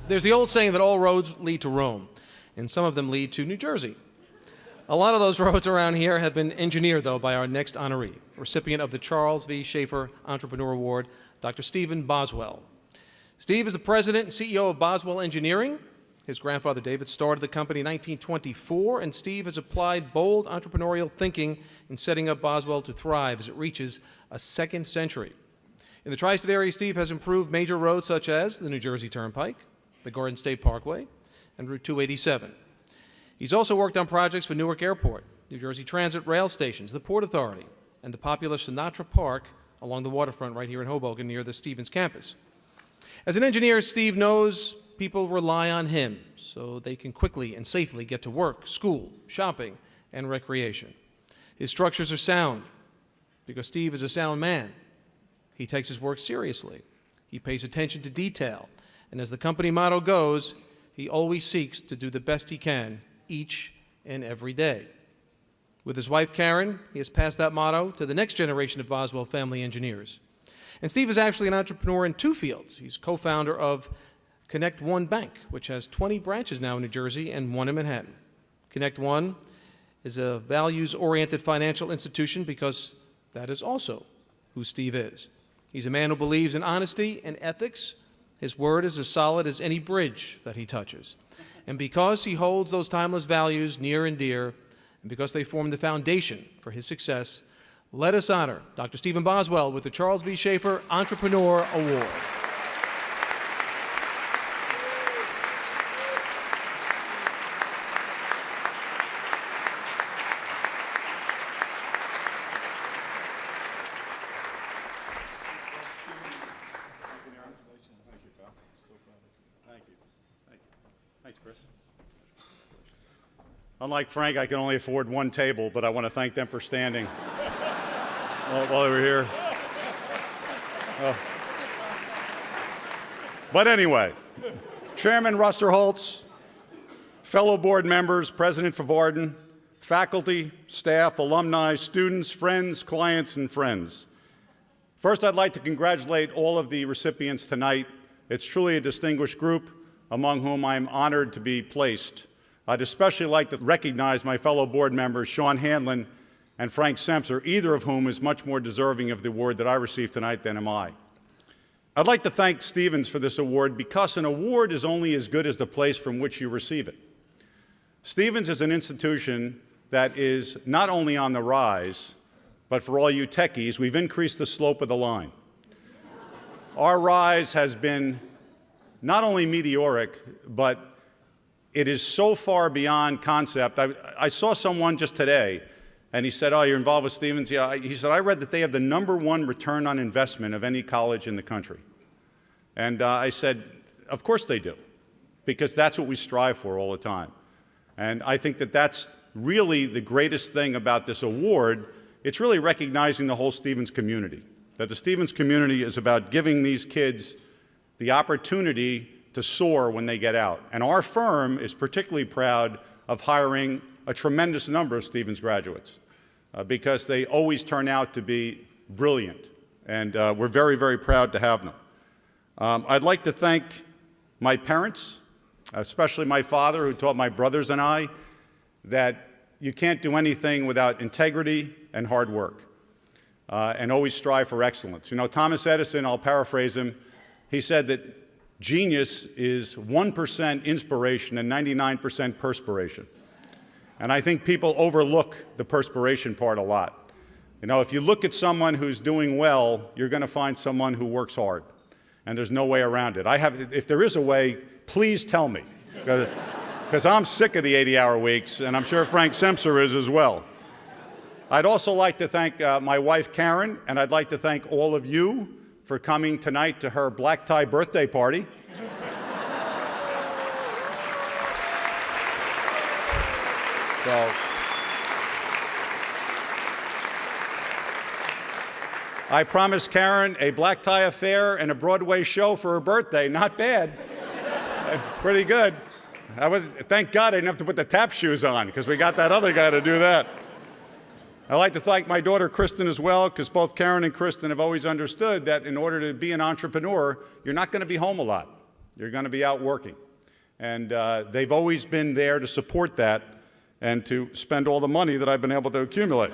There's the old saying that all roads lead to Rome, and some of them lead to New Jersey. A lot of those roads around here have been engineered, though, by our next honoree, recipient of the Charles V. Schaefer Entrepreneur Award, Dr. Stephen Boswell. Steve is the president and CEO of Boswell Engineering. His grandfather David started the company in 1924, and Steve has applied bold entrepreneurial thinking in setting up Boswell to thrive as it reaches a second century. In the tri-state area, Steve has improved major roads such as the New Jersey Turnpike, the Garden State Parkway, and Route 287. He's also worked on projects for Newark Airport, New Jersey Transit rail stations, the Port Authority, and the popular Sinatra Park along the waterfront right here in Hoboken near the Stevens campus. As an engineer, Steve knows people rely on him so they can quickly and safely get to work, school, shopping, and recreation. His structures are sound because Steve is a sound man. He takes his work seriously. He pays attention to detail. And as the company motto goes, he always seeks to do the best he can each and every day. With his wife, Karen, he has passed that motto to the next generation of Boswell family engineers. And Steve is actually an entrepreneur in two fields. He's co-founder of Connect One Bank, which has 20 branches now in New Jersey and one in Manhattan. Connect One is a values-oriented financial institution because that is also who Steve is. He's a man who believes in honesty and ethics. His word is as solid as any bridge that he touches. And because he holds those timeless values near and dear, and because they form the foundation for his success, let us honor Dr. Stephen Boswell with the Charles V. Schaefer Entrepreneur Award. Thanks, Chris. Unlike Frank, I can only afford one table, but I want to thank them for standing while they were here. But anyway, Chairman Rusterholz, fellow board members, President Favarden, faculty, staff, alumni, students, friends, clients, and friends. First, I'd like to congratulate all of the recipients tonight. It's truly a distinguished group, among whom I'm honored to be placed. I'd especially like to recognize my fellow board members, Sean Hanlon and Frank Semser, either of whom is much more deserving of the award that I received tonight than am I. I'd like to thank Stevens for this award because an award is only as good as the place from which you receive it. Stevens is an institution that is not only on the rise, but for all you techies, we've increased the slope of the line. Our rise has been not only meteoric, but it is so far beyond concept. I saw someone just today, and he said, "Oh, you're involved with Stevens?" Yeah, he said, "I read that they have the #1 return on investment of any college in the country." And I said, "Of course they do, because that's what we strive for all the time." And I think that that's really the greatest thing about this award. It's really recognizing the whole Stevens community, that the Stevens community is about giving these kids the opportunity to soar when they get out. And our firm is particularly proud of hiring a tremendous number of Stevens graduates because they always turn out to be brilliant. And we're very, very proud to have them. I'd like to thank my parents, especially my father, who taught my brothers and I that you can't do anything without integrity and hard work, and always strive for excellence. You know, Thomas Edison, I'll paraphrase him, he said that genius is 1% inspiration and 99% perspiration. And I think people overlook the perspiration part a lot. You know, if you look at someone who's doing well, you're going to find someone who works hard. And there's no way around it. If there is a way, please tell me. Because I'm sick of the 80-hour weeks, and I'm sure Frank Semser is as well. I'd also like to thank my wife, Karen, and I'd like to thank all of you for coming tonight to her black tie birthday party. So, I promised Karen a black tie affair and a Broadway show for her birthday. Not bad. Pretty good. Thank God I didn't have to put the tap shoes on, because we got that other guy to do that. I'd like to thank my daughter, Kristen, as well, because both Karen and Kristen have always understood that in order to be an entrepreneur, you're not going to be home a lot. You're going to be out working. And they've always been there to support that and to spend all the money that I've been able to accumulate.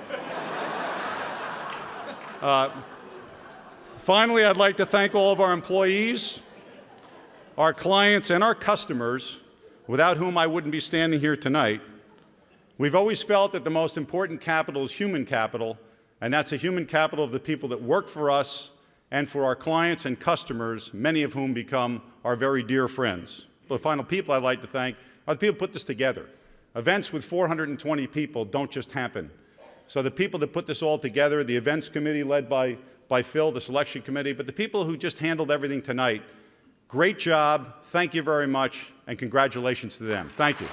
Finally, I'd like to thank all of our employees, our clients, and our customers, without whom I wouldn't be standing here tonight. We've always felt that the most important capital is human capital, and that's the human capital of the people that work for us and for our clients and customers, many of whom become our very dear friends. The final people I'd like to thank are the people who put this together. Events with 420 people don't just happen. So the people that put this all together, the events committee led by Phil, the selection committee, but the people who just handled everything tonight, great job, thank you very much, and congratulations to them. Thank you.